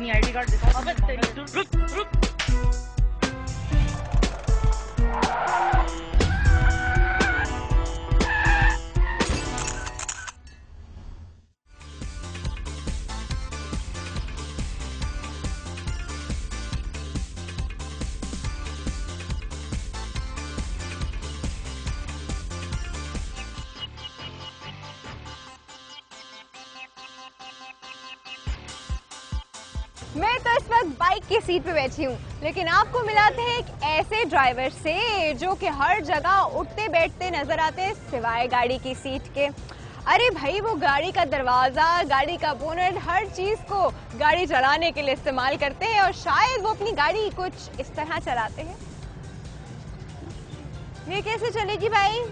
अपनी ID card दिखाओ। अबे तेरी रुक रुक। मैं तो इस वक्त बाइक की सीट पे बैठी हूँ, लेकिन आपको मिलाते हैं एक ऐसे ड्राइवर से जो कि हर जगह उठते बैठते नजर आते हैं सिवाय गाड़ी की सीट के। अरे भाई, वो गाड़ी का दरवाजा, गाड़ी का बोनट, हर चीज को गाड़ी चलाने के लिए इस्तेमाल करते हैं और शायद वो अपनी गाड़ी कुछ इस तरह चलाते हैं। ये कैसे चलेगी भाई?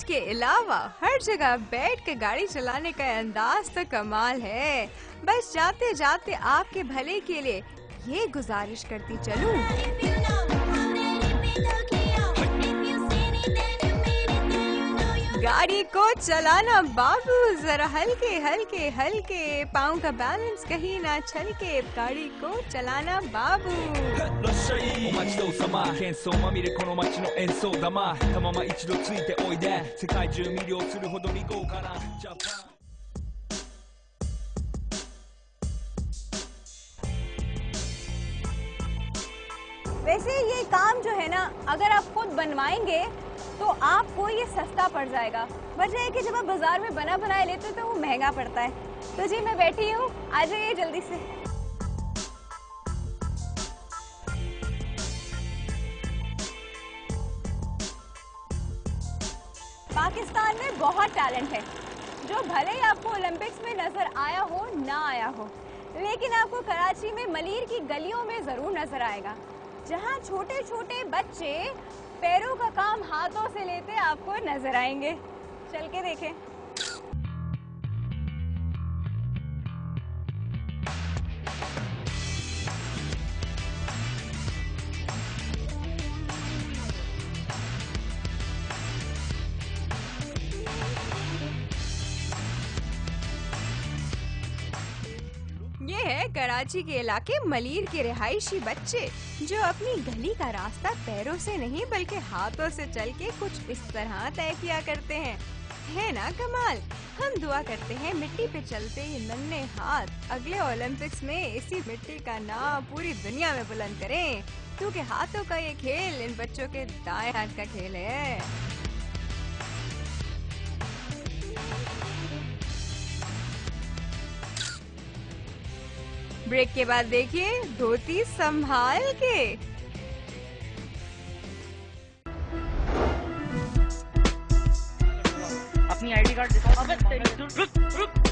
के अलावा हर जगह बैठ के गाड़ी चलाने का अंदाज तो कमाल है। बस जाते जाते आपके भले के लिए ये गुजारिश करती चलूं, गाड़ी को चलाना बाबू जरा हल्के हल्के हल्के, पाँव का बैलेंस कहीं ना छलके, गाड़ी को चलाना बाबू। वैसे ये काम जो है ना, अगर आप खुद बनवाएंगे तो आपको ये सस्ता पड़ जाएगा। वजह है कि जब आप बाजार में बना बनाए लेते हो तो वो महंगा पड़ता है। तो जी मैं बैठी हूँ, आ जाइए जल्दी से। पाकिस्तान में बहुत टैलेंट है जो भले ही आपको ओलंपिक्स में नजर आया हो ना आया हो, लेकिन आपको कराची में मलीर की गलियों में जरूर नजर आएगा, जहाँ छोटे छोटे बच्चे पैरों का काम हाथों से लेते आपको नजर आएंगे। चल के देखें। ये है कराची के इलाके मलीर के रिहायशी बच्चे जो अपनी गली का रास्ता पैरों से नहीं बल्कि हाथों से चल के कुछ इस तरह तय किया करते हैं। है ना कमाल। हम दुआ करते हैं मिट्टी पे चलते ये नन्हे हाथ अगले ओलंपिक्स में इसी मिट्टी का नाम पूरी दुनिया में बुलंद करें, क्योंकि हाथों का ये खेल इन बच्चों के दाएं हाथ का खेल है। ब्रेक के बाद देखिए धोती संभाल के। अपनी आईडी कार्ड दिखाओ। अबे तेरी रुक रुक।